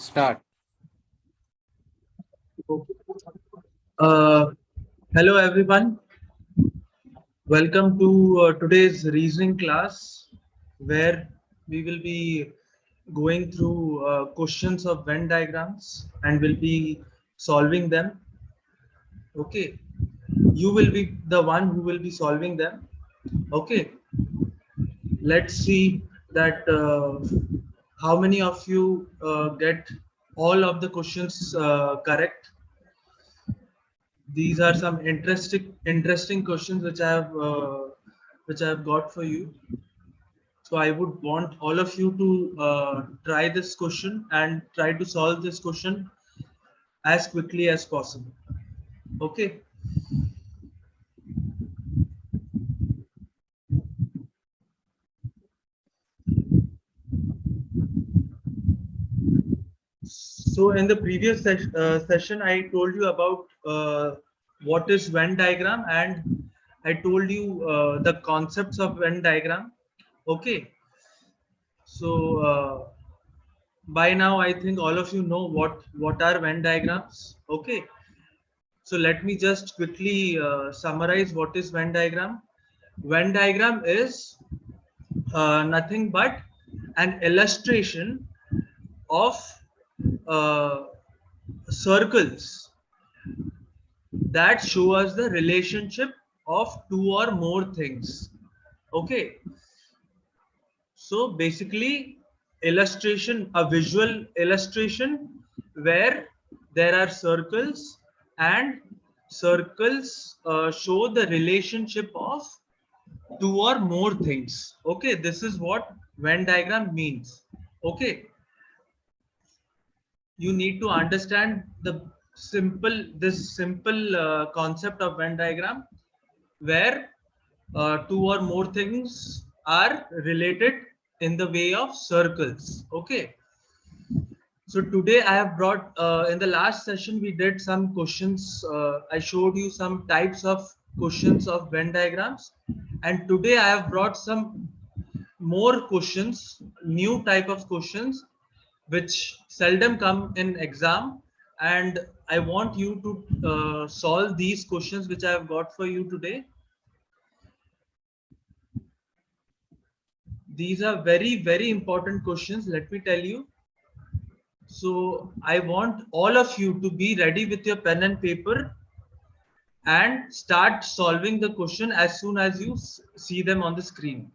Start. Uh, Hello everyone. Welcome to today's reasoning class, where we will be going through questions of Venn diagrams and will be solving them. Okay, you will be the one who will be solving them. Okay, let's see that how many of you get all of the questions correct. These are some interesting questions which I have got for you. So I would want all of you to try this question and try to solve this question as quickly as possible. Okay. So in the previous session, I told you about what is Venn diagram, and I told you the concepts of Venn diagram. Okay. So by now, I think all of you know what are Venn diagrams. Okay. So let me just quickly summarize what is Venn diagram. Venn diagram is nothing but an illustration of uh, circles that show us the relationship of two or more things. Okay, so basically illustration, a visual illustration where there are circles, and circles show the relationship of two or more things. Okay, this is what Venn diagram means. Okay, you need to understand this simple concept of Venn diagram, where two or more things are related in the way of circles. Okay, so today I have brought in the last session we did some questions. I showed you some types of questions of Venn diagrams, and today I have brought some more questions, new type of questions which seldom come in exam, and I want you to solve these questions which I have got for you today. These are very important questions, let me tell you. So I want all of you to be ready with your pen and paper and start solving the question as soon as you see them on the screen.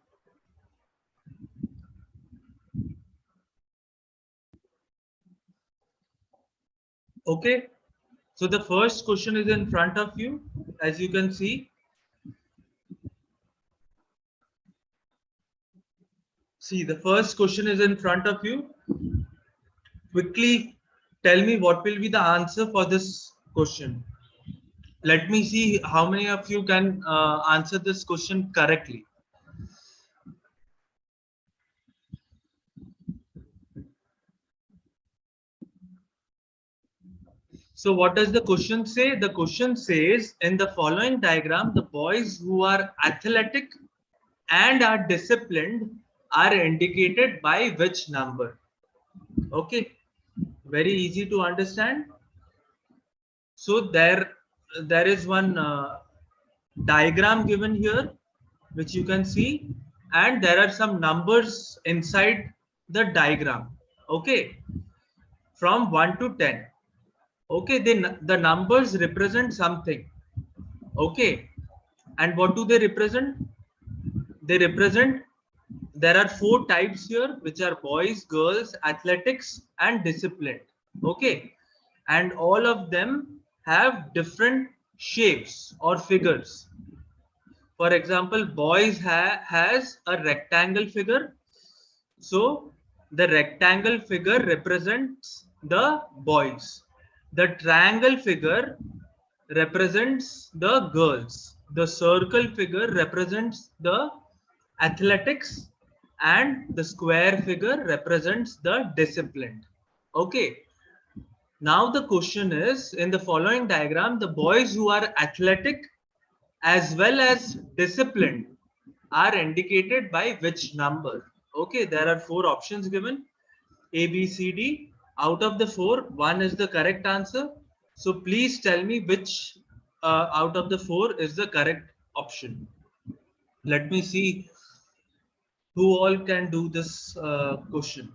Okay, so the first question is in front of you, as you can see. See, the first question is in front of you. Quickly tell me what will be the answer for this question. Let me see how many of you can answer this question correctly. So what does the question say? The question says, in the following diagram, the boys who are athletic and are disciplined are indicated by which number? Okay, very easy to understand. So there is one diagram given here, which you can see, and there are some numbers inside the diagram. Okay, from 1 to 10. Okay, the numbers represent something. Okay, and what do they represent? They represent, there are four types here, which are boys, girls, athletics, and disciplined. Okay, and all of them have different shapes or figures. For example, boys has a rectangle figure. So the rectangle figure represents the boys. The triangle figure represents the girls. The circle figure represents the athletics, and the square figure represents the disciplined. Okay. Now the question is, in the following diagram, the boys who are athletic as well as disciplined are indicated by which number? Okay, there are four options given: A, B, C, D. Out of the 4, 1 is the correct answer. So please tell me which out of the 4 is the correct option. Let me see who all can do this question.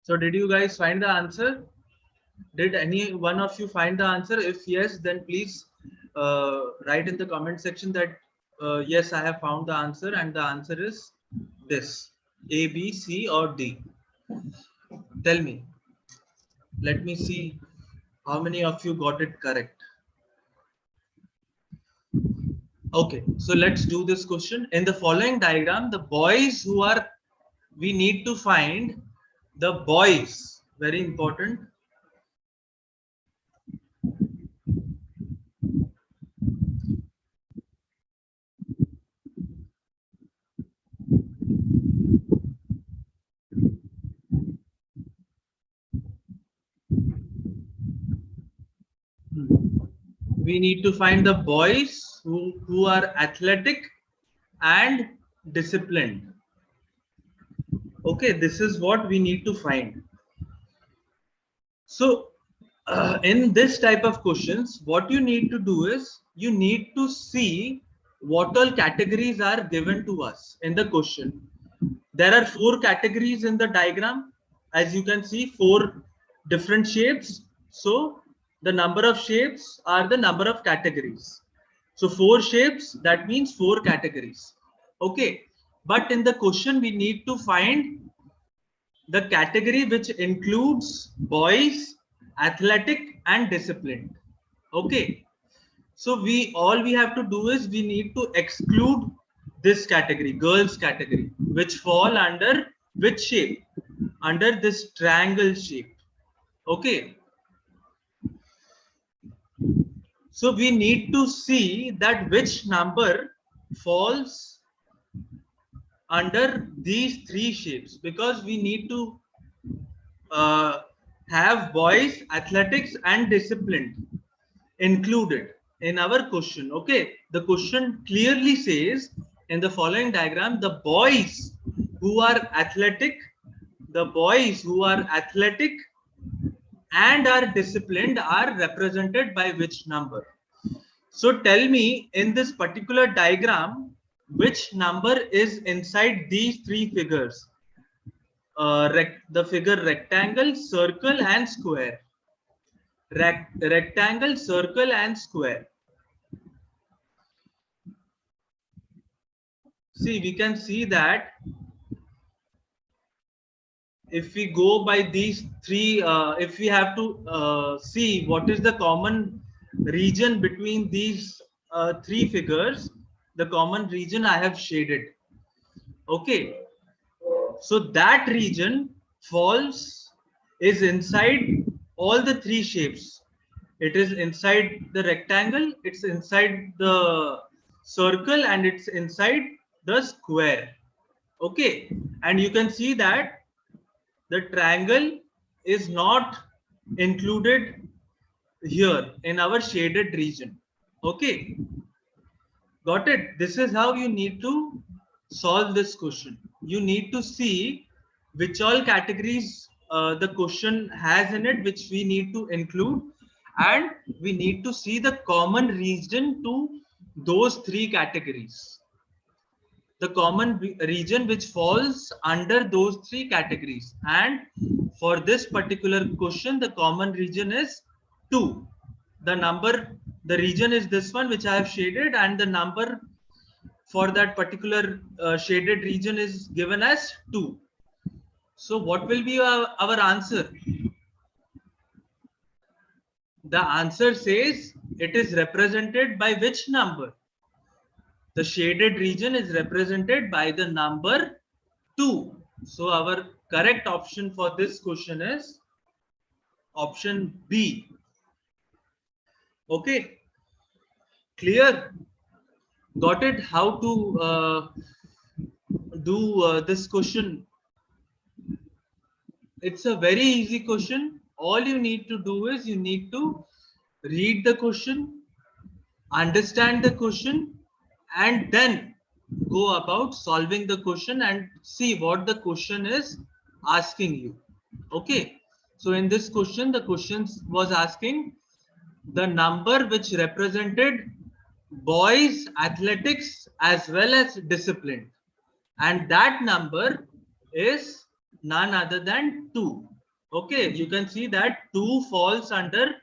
So did you guys find the answer? Did any one of you find the answer? If yes, then please write in the comment section that yes, I have found the answer, and the answer is this: A, B, C, or D. Tell me. Let me see how many of you got it correct. Okay, so let's do this question. In the following diagram, the boys who are, we need to find the boys, very important. We need to find the boys who are athletic and disciplined. Okay, this is what we need to find. So in this type of questions, what you need to do is you need to see what all categories are given to us in the question. There are 4 categories in the diagram. As you can see, 4 different shapes. So the number of shapes are the number of categories. So 4 shapes, that means 4 categories. Okay. But in the question, we need to find the category which includes boys, athletic, and disciplined. Okay. So we have to do is we need to exclude this category, girls category, which fall under which shape? Under this triangle shape. Okay. So we need to see that which number falls under these 3 shapes, because we need to have boys, athletics, and disciplined included in our question. Okay, the question clearly says in the following diagram, the boys who are athletic, and are disciplined are represented by which number. So tell me, in this particular diagram, which number is inside these 3 figures? The figure rectangle, circle, and square. Rectangle, circle, and square. See, we can see that if we go by these 3, if we have to see what is the common region between these 3 figures, the common region I have shaded. Okay, so that region is inside all the 3 shapes. It is inside the rectangle, it's inside the circle, and it's inside the square. Okay, and you can see that the triangle is not included here in our shaded region. Okay, got it? This is how you need to solve this question. You need to see which all categories the question has in it, which we need to include, and we need to see the common region to those 3 categories. The common region which falls under those 3 categories, and for this particular question the common region is 2. The region is this one which I have shaded, and the number for that particular shaded region is given as 2. So what will be our answer? The answer says it is represented by which number? The shaded region is represented by the number 2. So our correct option for this question is option B. Okay, clear? Got it? How to do this question? It's a very easy question. All you need to do is you need to read the question, understand the question, and then go about solving the question and see what the question is asking you. Okay, so in this question, the question was asking the number which represented boys athletics as well as discipline, and that number is none other than 2. Okay, you can see that 2 falls under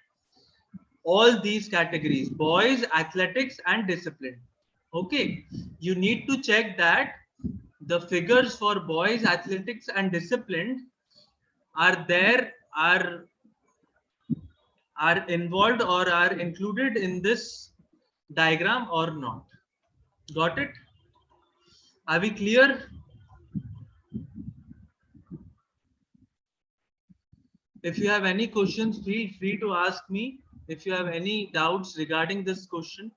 all these categories: boys, athletics, and discipline. Okay, you need to check that the figures for boys, athletics, and discipline are there, are involved or are included in this diagram or not. Got it? Are we clear? If you have any questions, feel free to ask me. If you have any doubts regarding this question.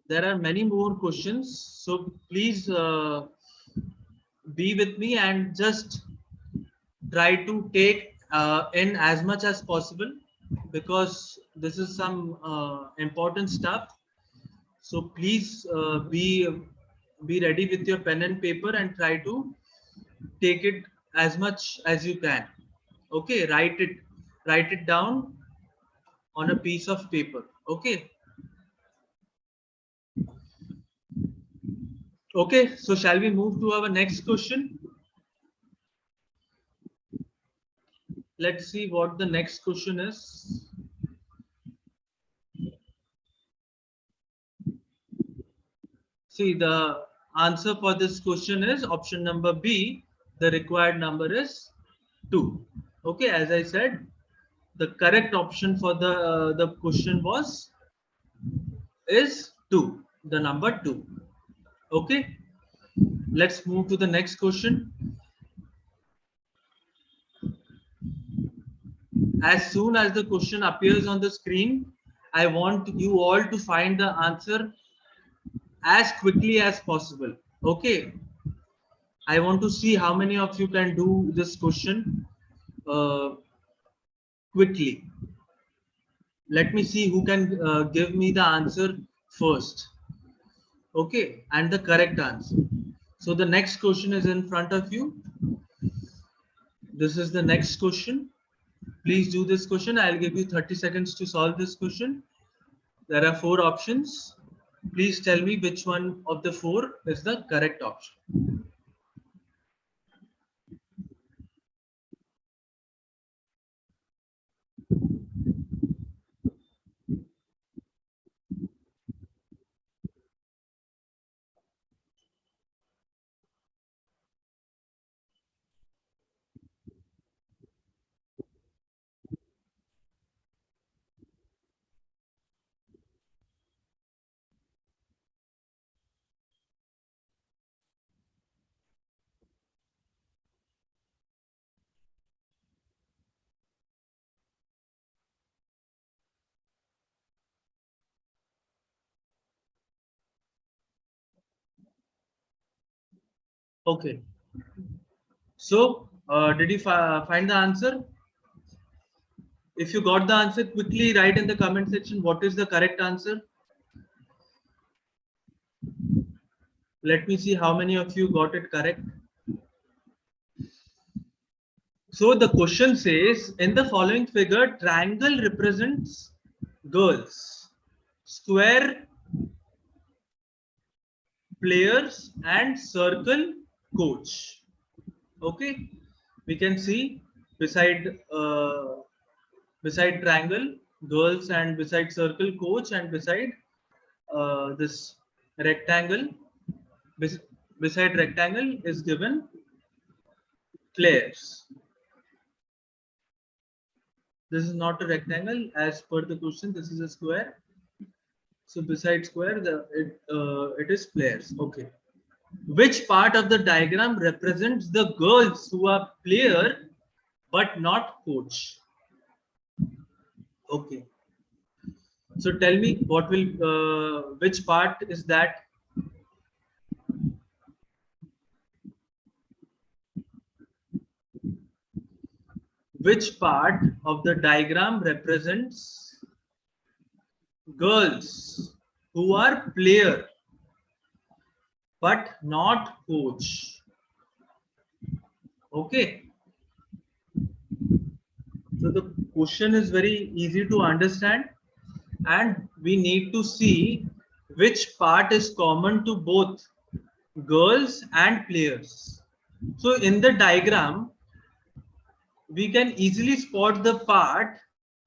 There are many more questions, so please be with me and just try to take in as much as possible, because this is some important stuff. So please be ready with your pen and paper and try to take it as much as you can. Okay, write it down on a piece of paper. Okay. Okay, so shall we move to our next question? Let's see what the next question is. See, the answer for this question is option number B. The required number is 2. Okay, as I said, the correct option for the question is 2, the number 2. Okay, let's move to the next question. As soon as the question appears on the screen, I want you all to find the answer as quickly as possible. Okay, I want to see how many of you can do this question quickly. Let me see who can give me the answer first. Okay, and the correct answer. So the next question is in front of you. This is the next question. Please do this question. I'll give you 30 seconds to solve this question. There are 4 options. Please tell me which one of the 4 is the correct option. Okay. So, did you find the answer? If you got the answer, quickly write in the comment section what is the correct answer. Let me see how many of you got it correct. So the question says, in the following figure, triangle represents girls, square players, and circle coach. Okay, we can see beside beside triangle girls, and beside circle coach, and beside this rectangle, beside rectangle is given players. This is not a rectangle as per the question. This is a square. So beside square, it is players. Okay. Which part of the diagram represents the girls who are player but not coach? Okay. So tell me what will which part is that? Which part of the diagram represents girls who are player but not coach? Okay. So the question is very easy to understand, and we need to see which part is common to both girls and players. So in the diagram, we can easily spot the part,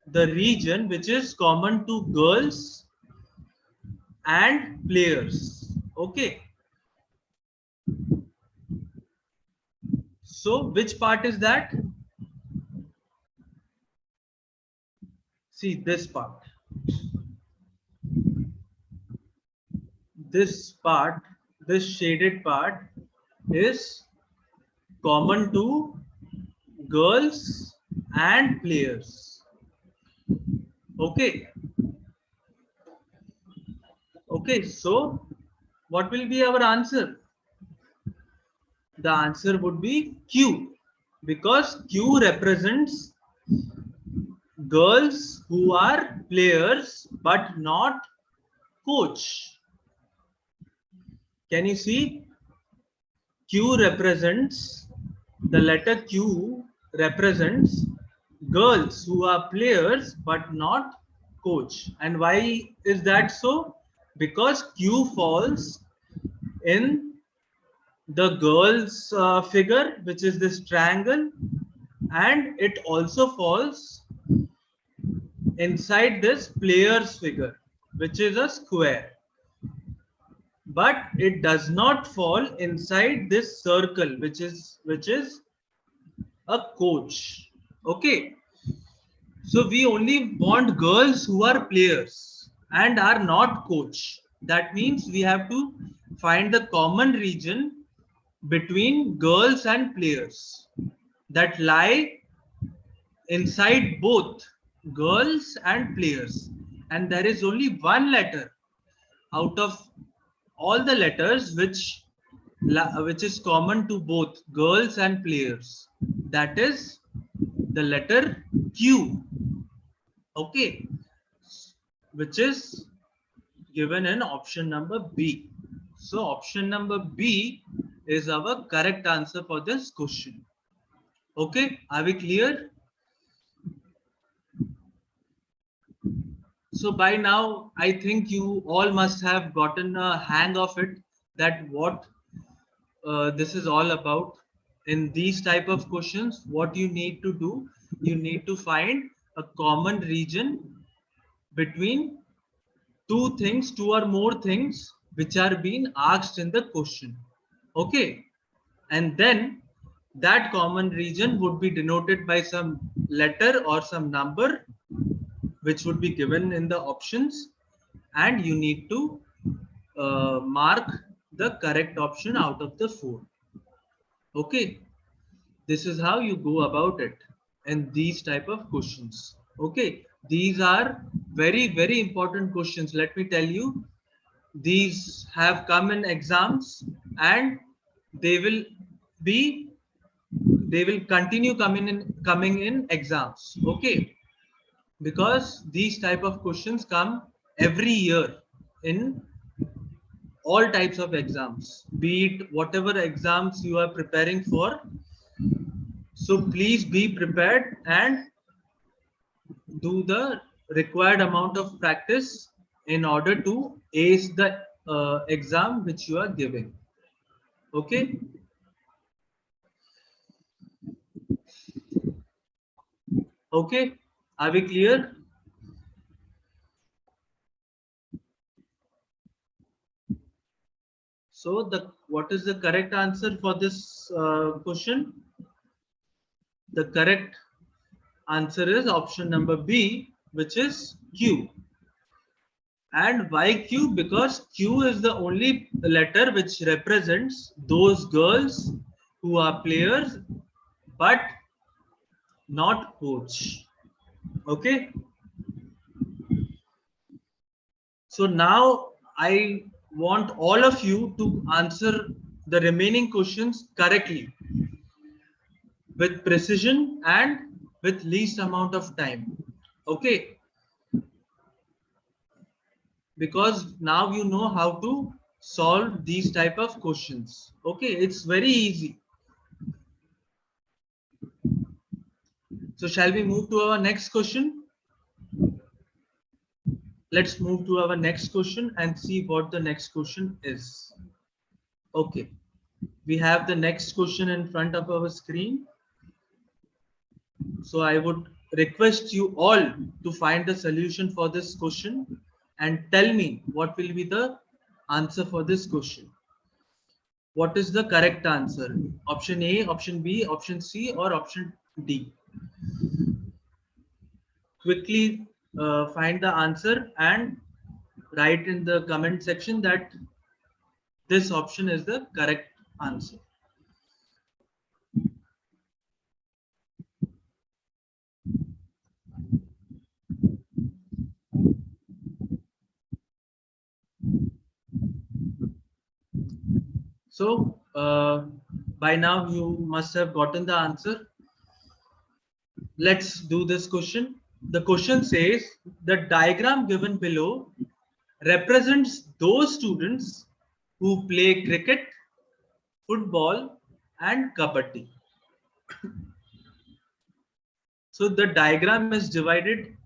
the region which is common to girls and players. Okay. So which part is that? See this part. This part, this shaded part is common to girls and players. Okay. Okay. So what will be our answer? The answer would be Q, because Q represents girls who are players but not coach. Can you see? Q represents, the letter Q represents girls who are players but not coach. And why is that so? Because Q falls in the girls figure, which is this triangle, and it also falls inside this players figure, which is a square, but it does not fall inside this circle, which is a coach. Okay. So we only want girls who are players and are not coach. That means we have to find the common region between girls and players that lie inside both girls and players. And there is only one letter out of all the letters which is common to both girls and players. That is the letter Q. Okay. Which is given in option number B. So option number B is our correct answer for this question. Okay, are we clear? So by now, I think you all must have gotten a hang of it, that what this is all about. In these type of questions, what you need to do, you need to find a common region between two or more things which are being asked in the question. Okay. And then that common region would be denoted by some letter or some number which would be given in the options, and you need to mark the correct option out of the four. Okay. This is how you go about it in these type of questions. Okay. These are very, very important questions. Let me tell you, these have come in exams, and they will be they will continue coming in exams. Okay. Because these type of questions come every year in all types of exams, be it whatever exams you are preparing for. So please be prepared and do the required amount of practice in order to ace the exam which you are giving. Okay. Okay. Are we clear? So what is the correct answer for this question? The correct answer is option number B, which is Q. And why Q? Because Q is the only letter which represents those girls who are players but not coach. Okay. So now I want all of you to answer the remaining questions correctly with precision and with least amount of time. Okay. Because now you know how to solve these type of questions. Okay, it's very easy. So shall we move to our next question? Let's move to our next question and see what the next question is. Okay, we have the next question in front of our screen. So I would request you all to find the solution for this question and tell me what will be the answer for this question. What is the correct answer? Option A, option B, option C, or option D? Quickly find the answer and write in the comment section that this option is the correct answer. So by now you must have gotten the answer. Let's do this question. The question says the diagram given below represents those students who play cricket, football, and kabaddi. So the diagram is divided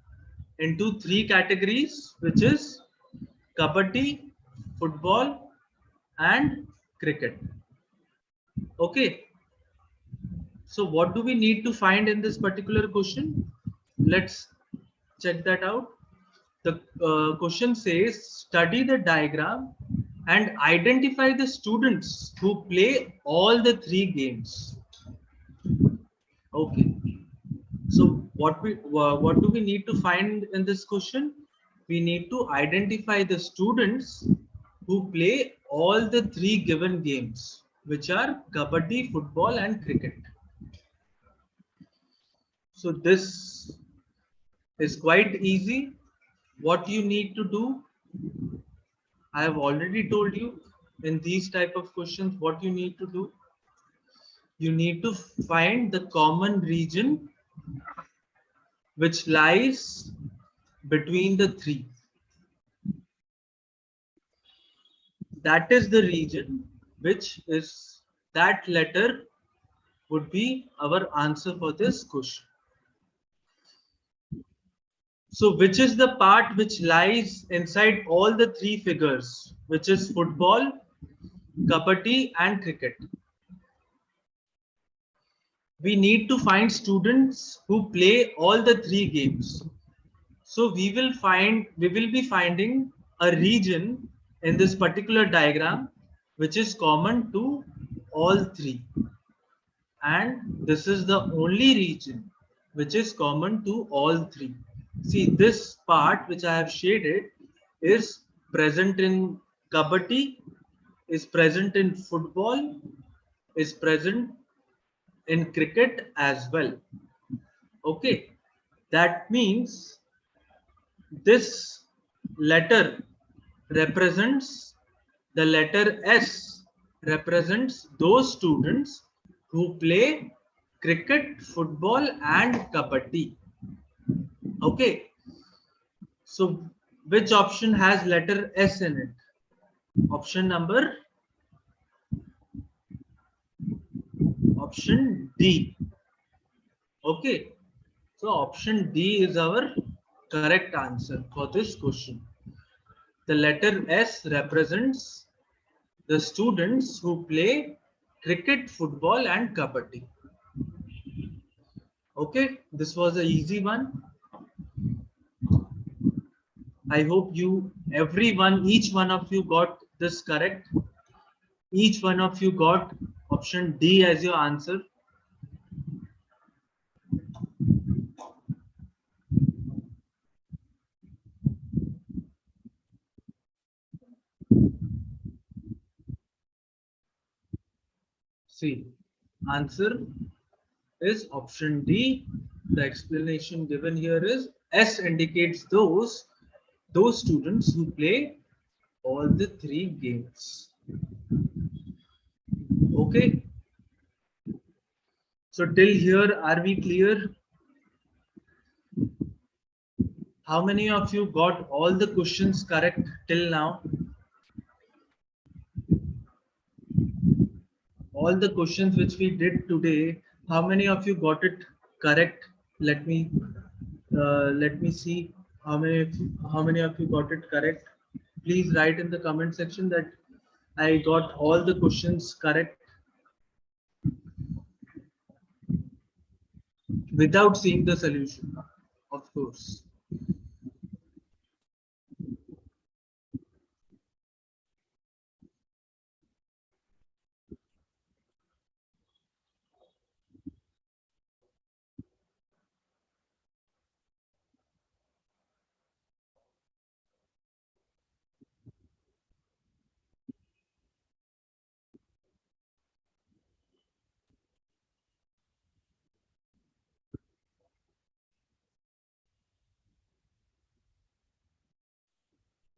into three categories, which is kabaddi, football, and cricket. Okay. So what do we need to find in this particular question? Let's check that out. The question says study the diagram and identify the students who play all the three games. Okay. So what do we need to find in this question? We need to identify the students who play all the three given games, which are kabaddi, football, and cricket. So this is quite easy. What you need to do, I have already told you in these type of questions what you need to do. You need to find the common region which lies between the three. That is the region which is that letter would be our answer for this question. So which is the part which lies inside all the three figures, which is football, kabaddi, and cricket? We need to find students who play all the three games. So we will be finding a region in this particular diagram which is common to all three. And this is the only region which is common to all three. See, this part which I have shaded is present in kabaddi, is present in football, is present in cricket as well. Okay, that means this letter represents the letter S represents those students who play cricket, football, and kabaddi. Okay, so which option has letter S in it? Option D. Okay, so option D is our correct answer for this question. The letter S represents the students who play cricket, football, and kabaddi. Okay, this was an easy one. I hope each one of you got this correct. Each one of you got option D as your answer. See, answer is option D. The explanation given here is S indicates those students who play all the three games. Okay. So till here, are we clear? How many of you got all the questions correct till now? All the questions which we did today, how many of you got it correct? Let me see how many of you got it correct. Please write in the comment section that I got all the questions correct without seeing the solution, of course.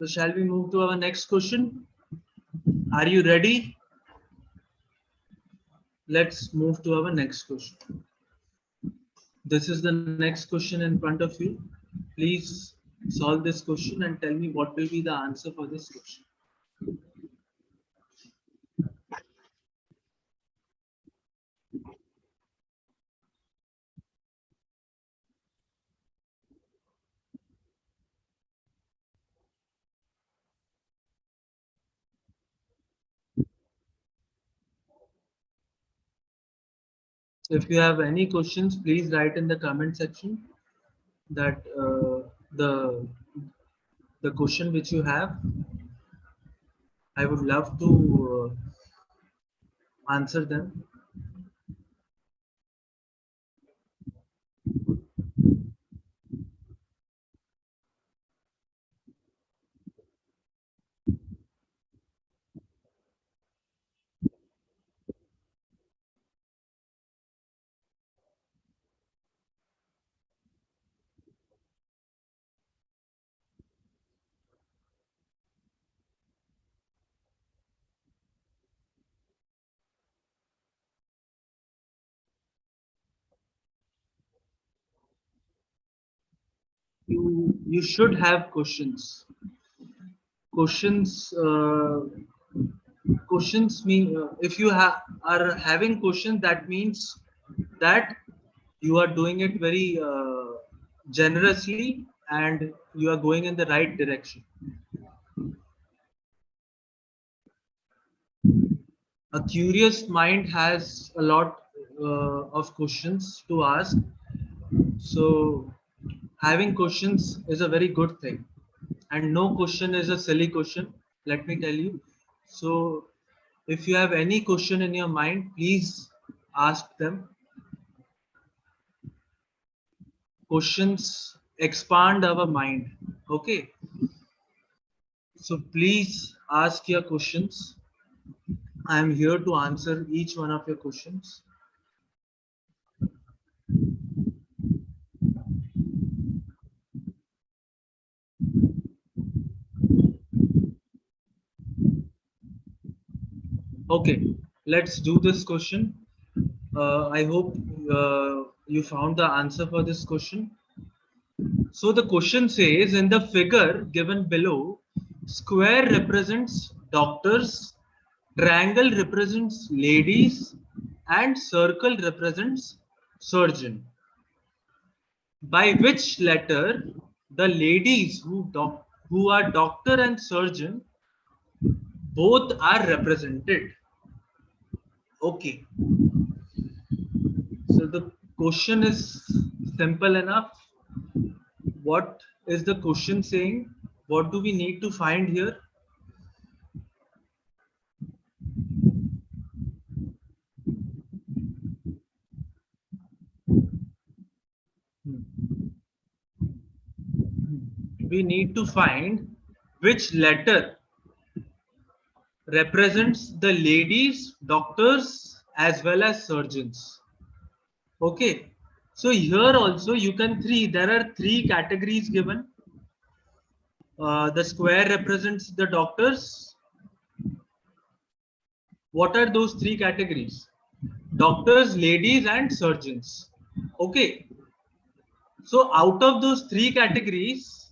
So shall we move to our next question? Are you ready? Let's move to our next question. This is the next question in front of you. Please solve this question and tell me what will be the answer for this question. If you have any questions, please write in the comment section that the question which you have. I would love to answer them. You should have questions. Questions mean if you are having questions, that means that you are doing it very generously and you are going in the right direction. A curious mind has a lot of questions to ask. So having questions is a very good thing, and no question is a silly question, let me tell you. So if you have any question in your mind, please ask them. Questions expand our mind. Okay, so please ask your questions. I am here to answer each one of your questions. Okay, let's do this question. I hope you found the answer for this question. So the question says, in the figure given below, square represents doctors, triangle represents ladies, and circle represents surgeon. By which letter the ladies who are doctor and surgeon both are represented? Okay. So the question is simple enough. What is the question saying? What do we need to find here? We need to find which letter represents the ladies, doctors, as well as surgeons. Okay, so here also you can there are three categories given. The square represents the doctors. What are those three categories? Doctors, ladies, and surgeons. Okay, so out of those three categories,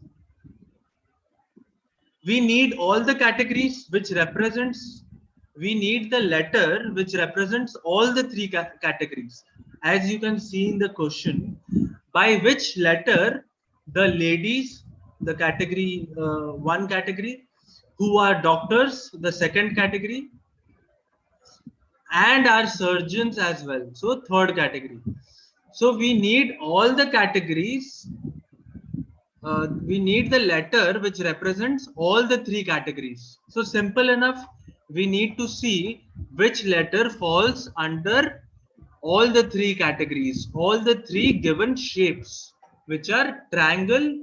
we need all the categories which represents, we need the letter which represents all the three categories. As you can see in the question, by which letter the ladies, the category, one category, who are doctors, the second category, and are surgeons as well, so third category. So we need all the categories, we need the letter which represents all the three categories. So simple enough, we need to see which letter falls under all the three categories, all the three given shapes, which are triangle,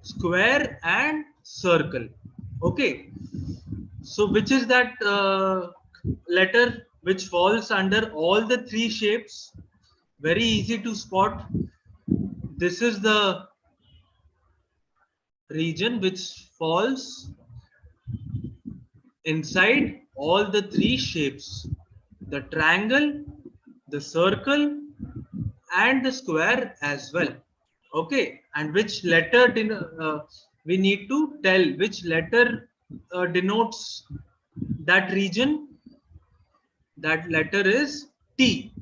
square, and circle. Okay, so which is that letter which falls under all the three shapes? Very easy to spot. This is the region which falls inside all the three shapes: the triangle, the circle, and the square as well. Okay, and which letter we need to tell which letter denotes that region. That letter is T.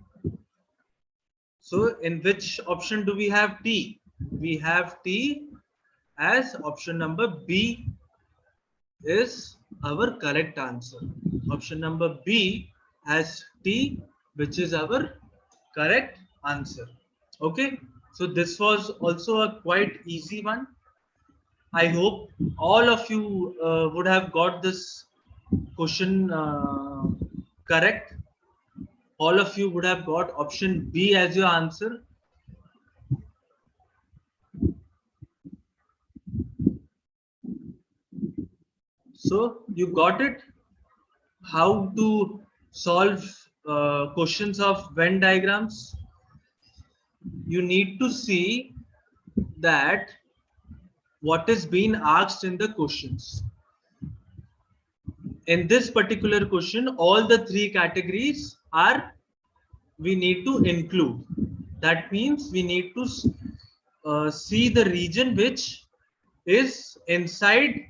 So in which option do we have T? We have T as option number B is our correct answer. Option number B has T, which is our correct answer. Okay, so this was also a quite easy one. I hope all of you would have got this question correct. All of you would have got option B as your answer. So you got it. How to solve questions of Venn diagrams? You need to see that what is being asked in the questions. In this particular question, all the three categories are we need to include. That means we need to see the region which is inside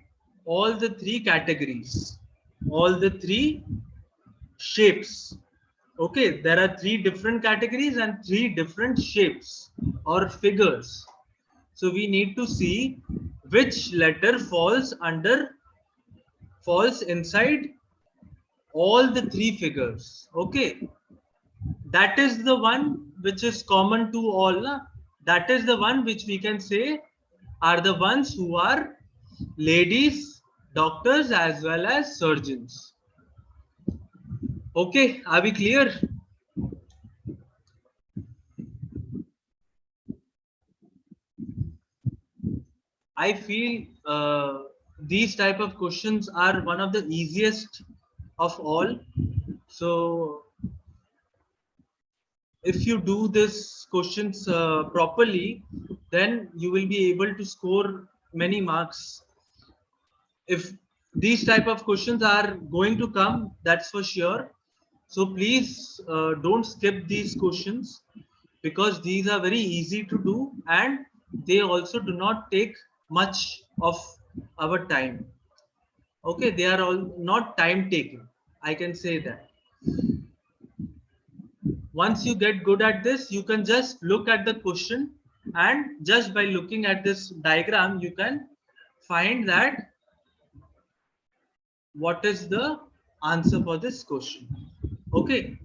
all the three categories, all the three shapes. Okay, there are three different categories and three different shapes or figures. So we need to see which letter falls inside all the three figures. Okay, that is the one which is common to all. That is the one which we can say are the ones who are ladies, doctors, as well as surgeons. Okay, are we clear? I feel these type of questions are one of the easiest of all. So if you do this questions properly, then you will be able to score many marks. If these type of questions are going to come, that's for sure. So please don't skip these questions, because these are very easy to do and they also do not take much of our time. Okay, they are all not time taking, I can say that. Once you get good at this, you can just look at the question, and just by looking at this diagram you can find that what is the answer for this question. Okay,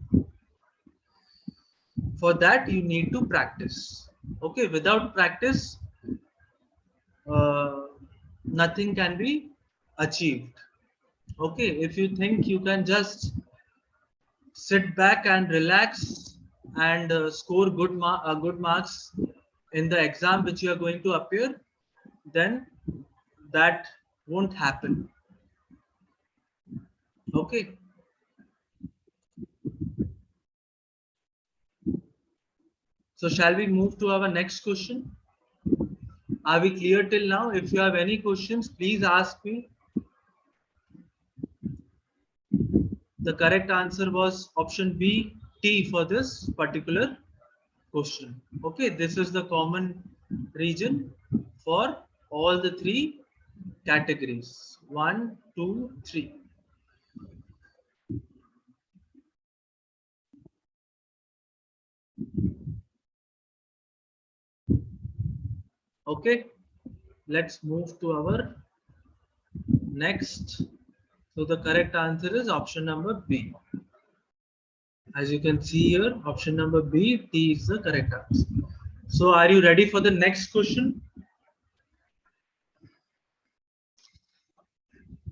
for that you need to practice. Okay, without practice uh, nothing can be achieved. Okay, if you think you can just sit back and relax and score good marks in the exam which you are going to appear, then that won't happen. Okay, So shall we move to our next question? Are we clear till now? If you have any questions, please ask me. The correct answer was option B, T, for this particular question. Okay, this is the common region for all the three categories. 1, 2, 3. Okay, let's move to our next. So the correct answer is option number B. As you can see here, option number B, T is the correct answer. So are you ready for the next question?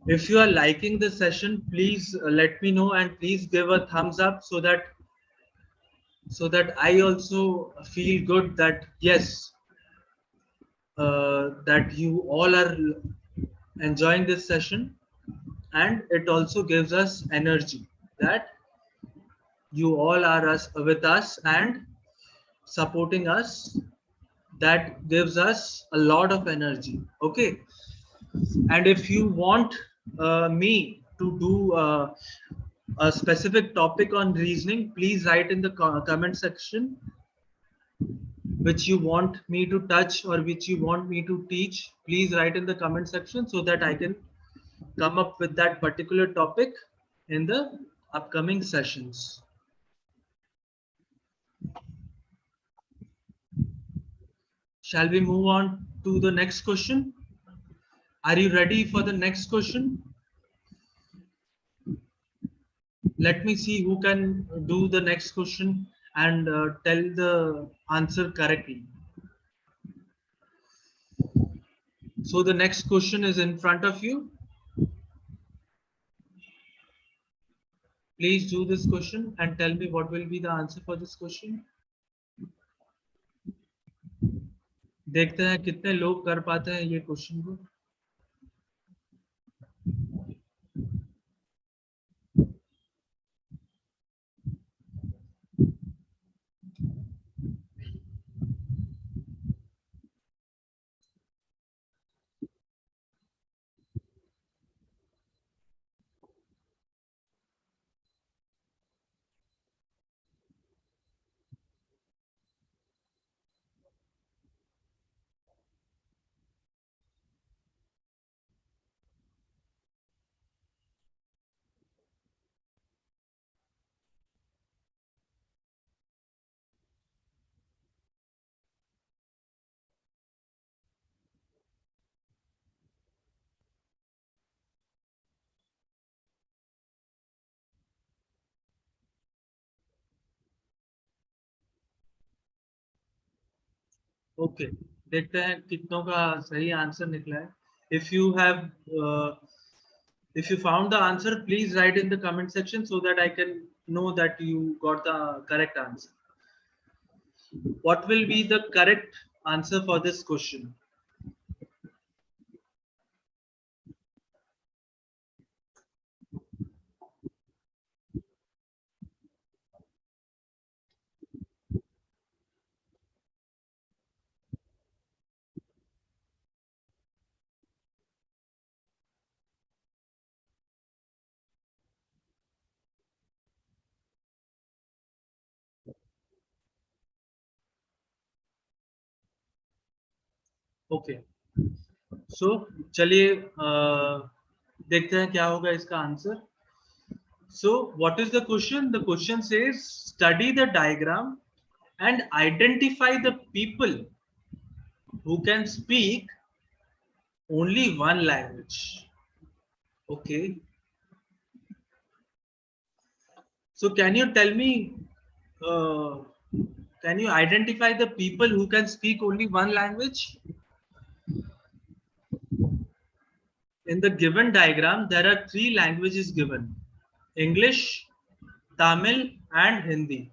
If you are liking the session, please let me know and please give a thumbs up so that I also feel good that yes, that you all are enjoying this session, and it also gives us energy that you all are with us and supporting us. That gives us a lot of energy. Okay, and if you want me to do a specific topic on reasoning, please write in the comment section which you want me to touch or which you want me to teach. Please write in the comment section so that I can come up with that particular topic in the upcoming sessions. Shall we move on to the next question? Are you ready for the next question? Let me see who can do the next question and tell the answer correctly. So the next question is in front of you. Please do this question and tell me what will be the answer for this question. देखते हैं कितने लोग कर पाते हैं ये question को. Okay, देखते हैं कितनों का सही आंसर निकला है. If you have if you found the answer, please write in the comment section so that I can know that you got the correct answer. What will be the correct answer for this question? Okay, so चलिए देखते हैं क्या होगा इसका answer. So what is the question? The question says study the diagram and identify the people who can speak only one language. Okay, so can you tell me, uh, can you identify the people who can speak only one language? In the given diagram, there are three languages given: English, Tamil, and Hindi.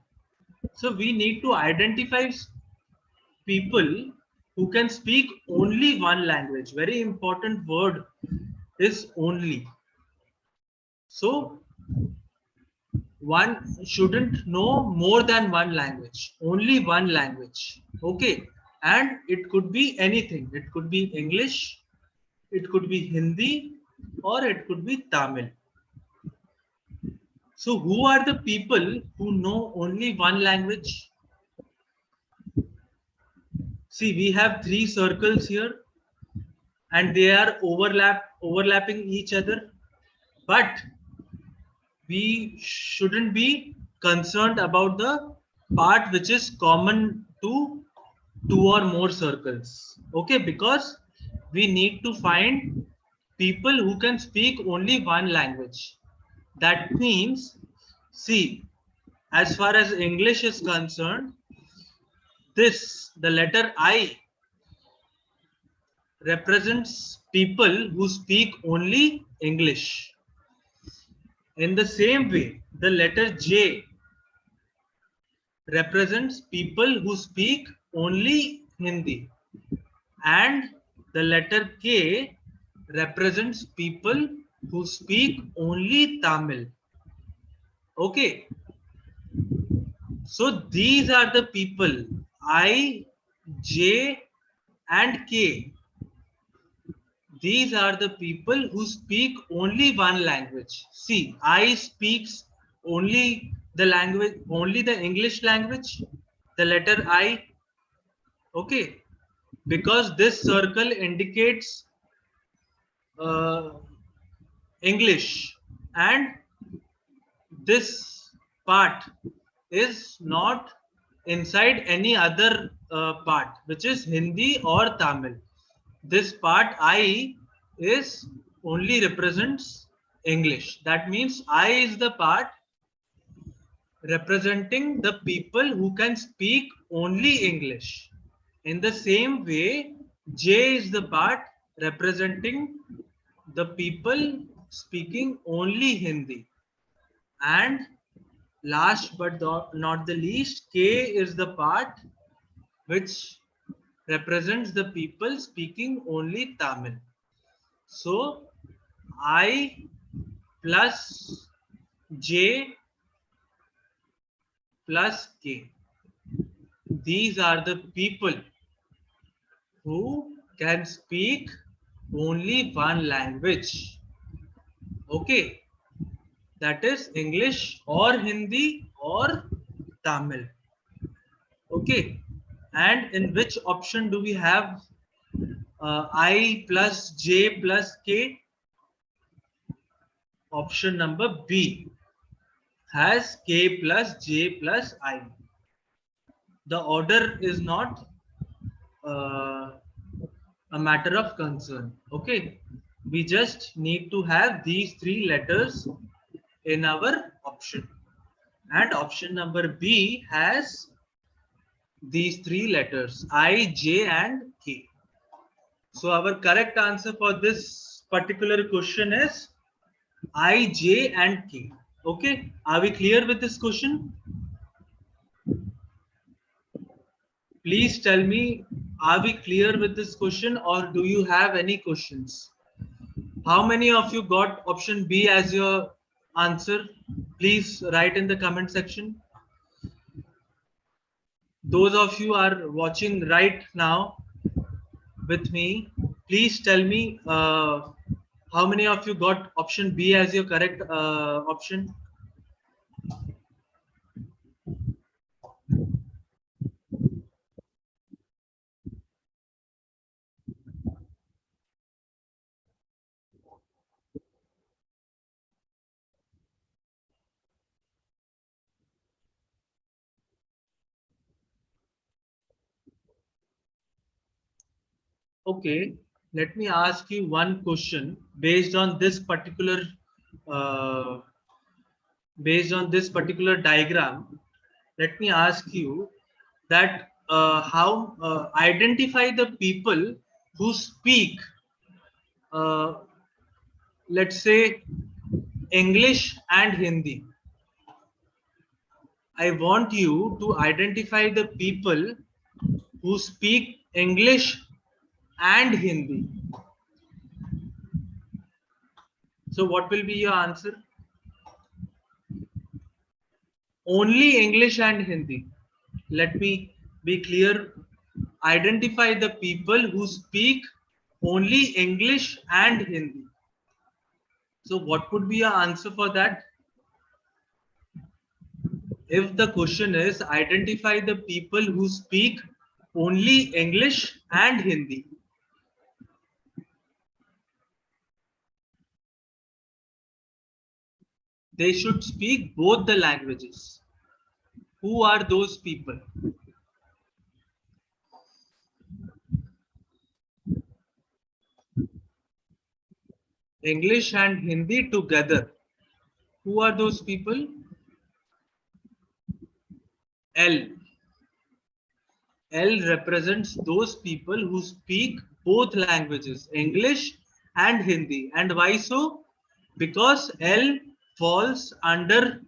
So we need to identify people who can speak only one language. Very important word is only. So one shouldn't know more than one language, only one language. Okay, and it could be anything. It could be English, it could be Hindi, or it could be Tamil. So who are the people who know only one language? See, we have three circles here and they are overlapping each other, but we shouldn't be concerned about the part which is common to two or more circles. Okay, because we need to find people who can speak only one language. That means, see, as far as English is concerned, the letter I represents people who speak only English. In the same way, the letter J represents people who speak only Hindi, and the letter K represents people who speak only Tamil. Okay, so these are the people I, J, and K. These are the people who speak only one language. See, I speaks only the language, only the English language, the letter I. Okay, because this circle indicates uh, English, and this part is not inside any other part, which is Hindi or Tamil. This part I is only represents English. That means I is the part representing the people who can speak only English. In the same way, J is the part representing the people speaking only Hindi. And last but not the least, K is the part which represents the people speaking only Tamil. So I plus J plus K. These are the people who can speak only one language. Okay, that is English or Hindi or Tamil. Okay, and in which option do we have I plus J plus K? Option number B has K plus J plus I. The order is not uh, a matter of concern. Okay, we just need to have these three letters in our option, and option number B has these three letters I, J, and K. So our correct answer for this particular question is I, J, and K. Okay, are we clear with this question? Please tell me, are we clear with this question or do you have any questions? How many of you got option B as your answer? Please write in the comment section. Those of you are watching right now with me, please tell me how many of you got option B as your correct option? Okay, let me ask you one question based on this particular uh, diagram. Let me ask you that how identify the people who speak uh, let's say English and Hindi. I want you to identify the people who speak English and Hindi. So what will be your answer? Only English and Hindi. Let me be clear. Identify the people who speak only English and Hindi. So what would be your answer for that? If the question is identify the people who speak only English and Hindi, they should speak both the languages. Who are those people? English and Hindi together. Who are those people? L. L represents those people who speak both languages, English and Hindi. And why so? Because L falls under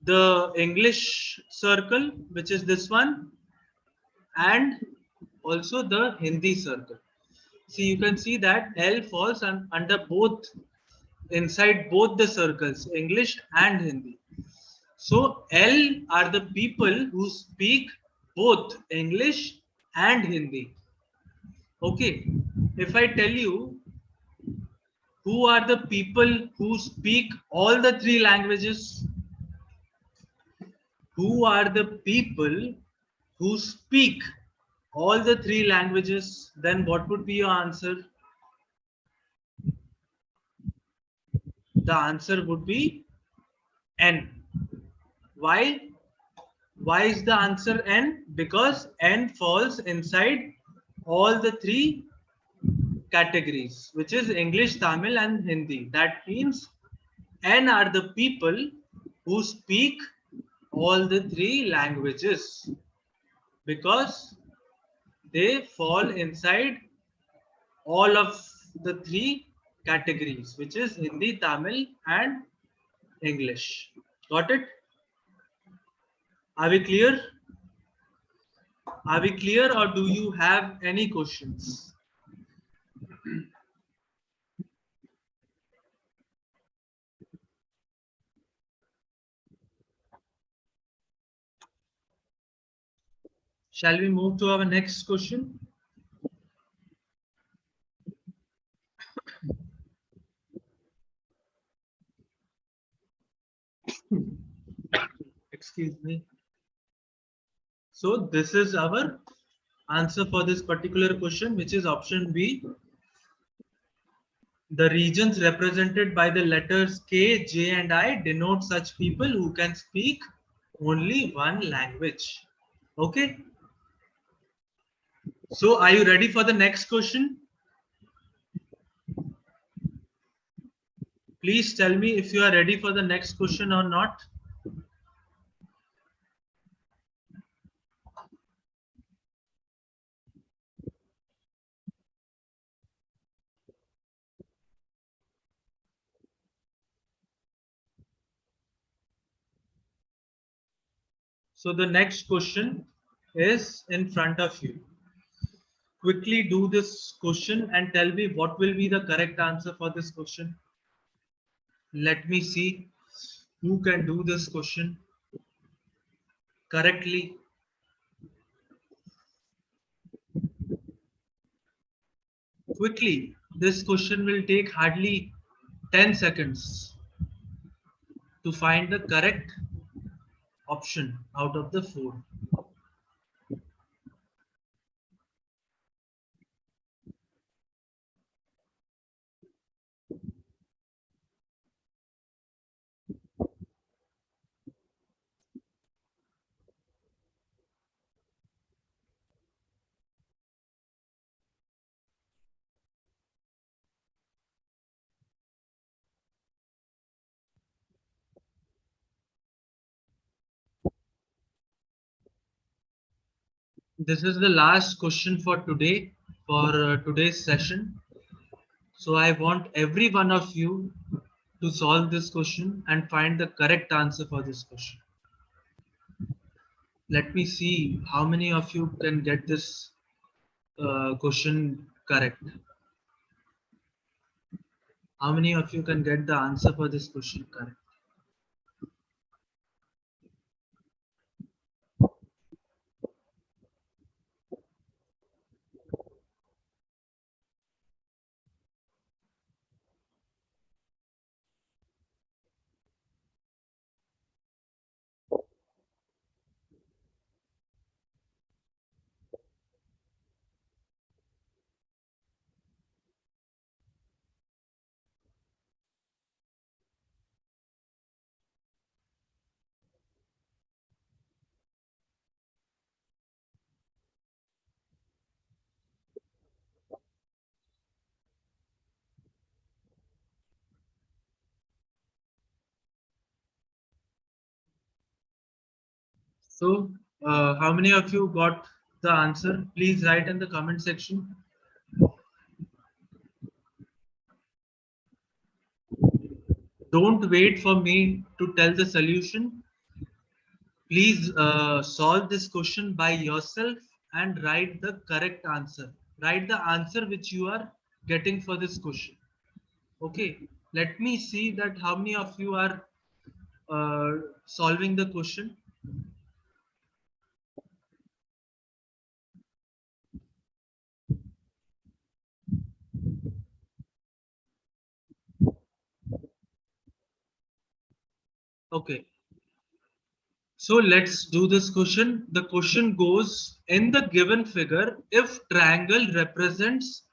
the English circle, which is this one, and also the Hindi circle. See, you can see that L falls under both, inside both the circles, English and Hindi. So L are the people who speak both English and Hindi. Okay, if I tell you who are the people who speak all the three languages, who are the people who speak all the three languages, then what would be your answer? The answer would be N. Why? Why is the answer N? Because N falls inside all the three categories, which is English, Tamil, and Hindi. That means N are the people who speak all the three languages because they fall inside all of the three categories, which is Hindi, Tamil, and English. Got it? Are we clear? Are we clear, or do you have any questions? Shall we move to our next question? Excuse me. So this is our answer for this particular question, which is option B. The regions represented by the letters K, J, and I denote such people who can speak only one language. Okay. So are you ready for the next question? Please tell me if you are ready for the next question or not. So the next question is in front of you. Quickly do this question and tell me what will be the correct answer for this question. Let me see who can do this question correctly. Quickly, this question will take hardly 10 seconds to find the correct option out of the four. This is the last question for today, for today's session. So I want every one of you to solve this question and find the correct answer for this question. Let me see how many of you can get this question correct. How many of you can get the answer for this question correct? So, how many of you got the answer? Please write in the comment section. Don't wait for me to tell the solution. Please solve this question by yourself and write the correct answer. Write the answer which you are getting for this question. Okay, let me see that how many of you are solving the question. Okay, so let's do this question. The question goes, in the given figure, if triangle represents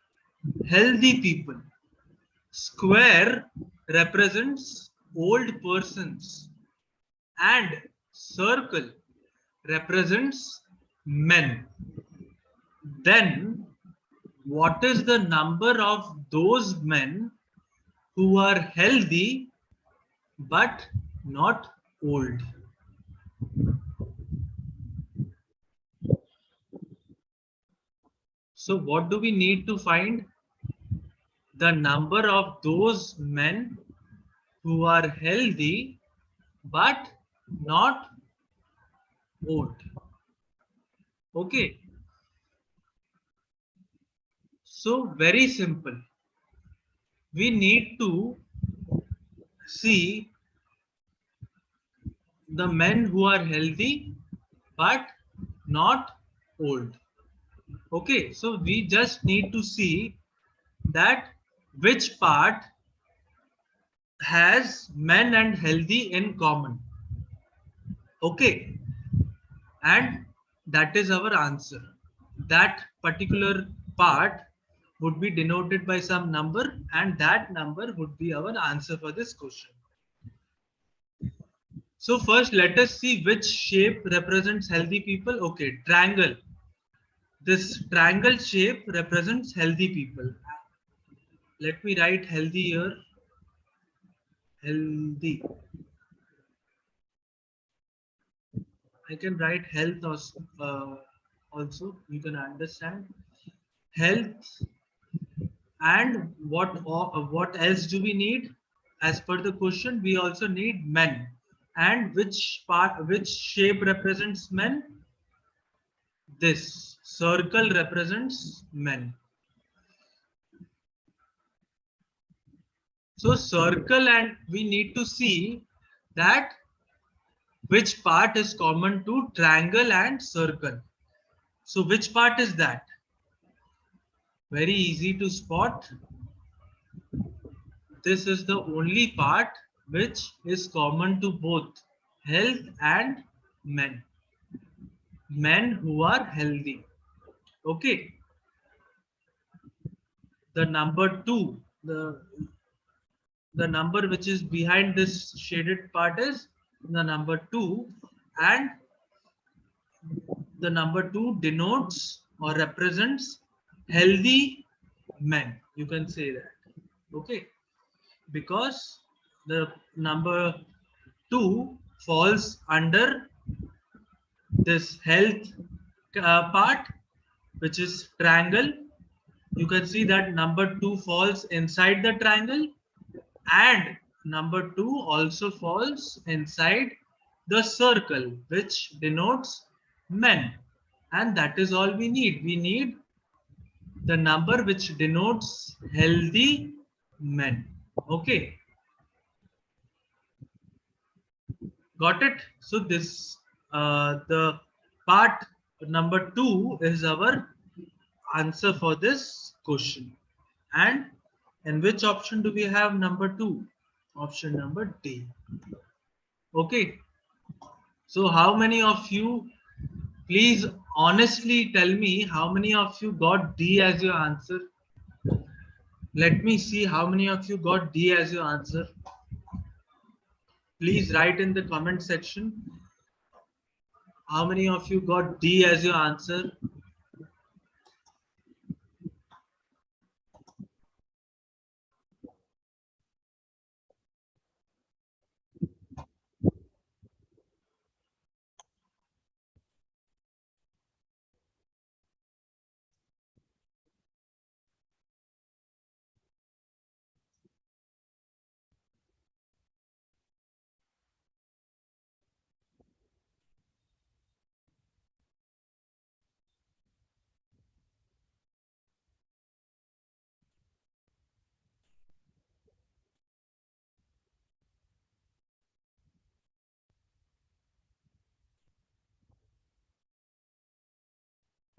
healthy people, square represents old persons, and circle represents men, then what is the number of those men who are healthy but not old? So what do we need to find? The number of those men who are healthy but not old. Okay, so very simple. We need to see the men who are healthy but not old. Okay, so we just need to see that which part has men and healthy in common. Okay, and that is our answer. That particular part would be denoted by some number, and that number would be our answer for this question. So first let us see which shape represents healthy people. Okay, triangle. This triangle shape represents healthy people. Let me write healthy here. Healthy. I can write health also. You can understand health. And what else do we need? As per the question, we also need men. And which shape represents men? This circle represents men. So circle, and we need to see that which part is common to triangle and circle. So which part is that? Very easy to spot. This is the only part which is common to both health and men. Men who are healthy. Okay. The number two, the number which is behind this shaded part is the number two, and the number two denotes or represents healthy men. You can say that. Okay. Because the number 2 falls under this health part, which is triangle. You can see that number 2 falls inside the triangle, and number 2 also falls inside the circle, which denotes men. And that is all we need. We need the number which denotes healthy men. Okay. Got it? So this the part number 2 is our answer for this question. And in which option do we have number 2? Option number D. Okay. So how many of you, please honestly tell me how many of you got D as your answer? Let me see how many of you got D as your answer. Please write in the comment section. How many of you got D as your answer?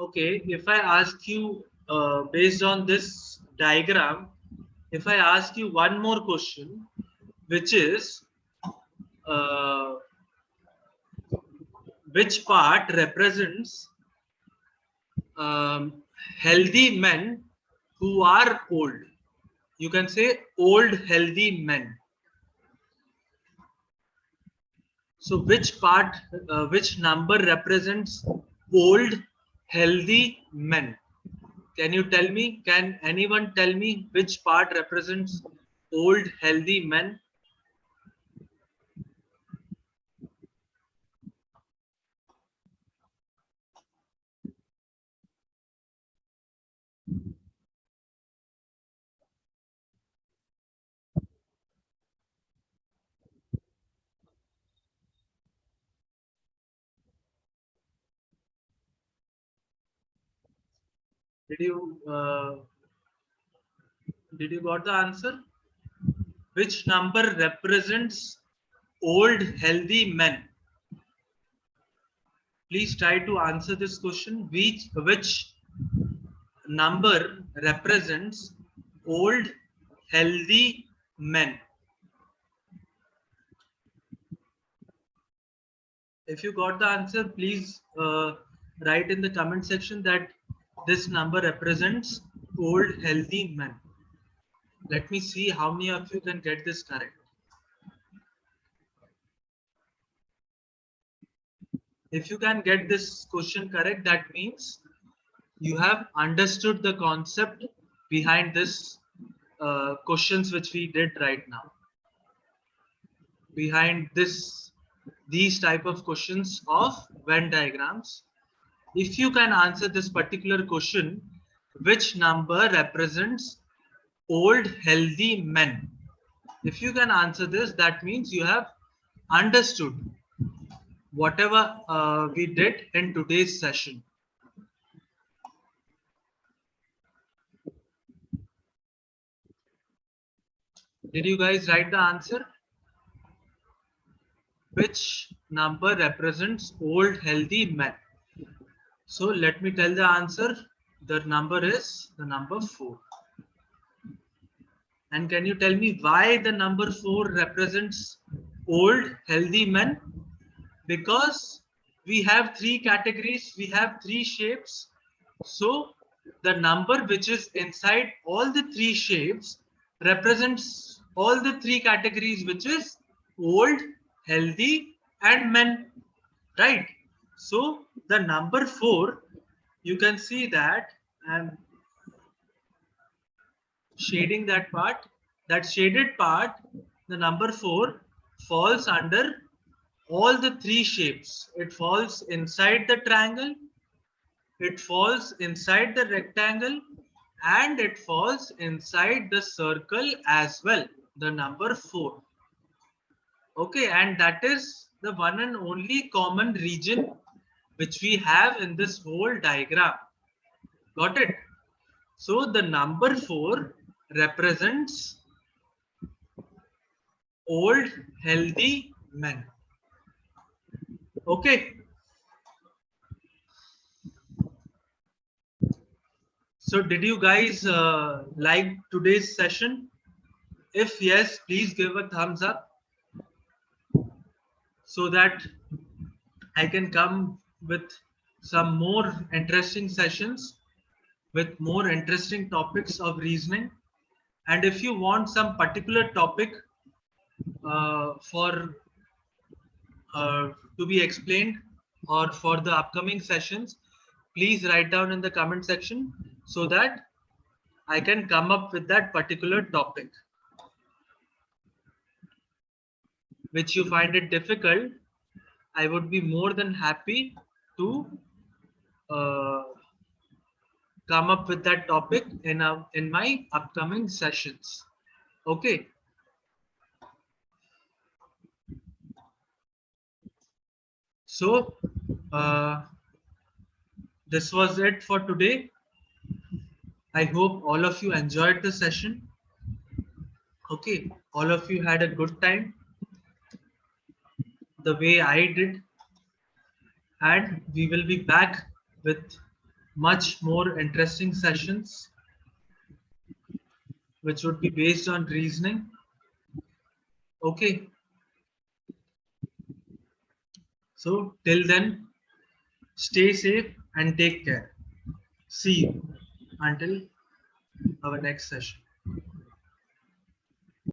Okay, if I ask you based on this diagram, if I ask you one more question, which is uh, which part represents um, healthy men who are old? You can say old healthy men. So which number represents old healthy men? Can you tell me? Can anyone tell me which part represents old healthy men? Did you got the answer? Which number represents old healthy men? Please try to answer this question. Which number represents old healthy men? If you got the answer, please write in the comment section that this number represents old healthy men. Let me see how many of you can get this correct. If you can get this question correct, that means you have understood the concept behind this questions which we did right now. Behind these type of questions of Venn diagrams. If you can answer this particular question, which number represents old healthy men? If you can answer this, that means you have understood whatever we did in today's session. Did you guys write the answer? Which number represents old healthy men? So let me tell the answer. The number is the number 4. And can you tell me why the number 4 represents old healthy men? Because we have 3 categories, we have 3 shapes. So the number which is inside all the 3 shapes represents all the 3 categories, which is old, healthy, and men. Right? So the number 4, you can see that I'm shading that part. That shaded part, the number 4, falls under all the 3 shapes. It falls inside the triangle, it falls inside the rectangle, and it falls inside the circle as well. The number 4. Okay, and that is the one and only common region which we have in this whole diagram. Got it? So the number 4 represents old healthy men. Okay. So did you guys like today's session? If yes, please give a thumbs up so that I can come with some more interesting sessions with more interesting topics of reasoning. And if you want some particular topic for to be explained or for the upcoming sessions, please write down in the comment section so that I can come up with that particular topic. Which you find it difficult, I would be more than happy to uh, come up with that topic in my upcoming sessions. Okay. So this was it for today. I hope all of you enjoyed the session. Okay, all of you had a good time the way I did, and we will be back with much more interesting sessions which would be based on reasoning. Okay, so till then, stay safe and take care. See you until our next session.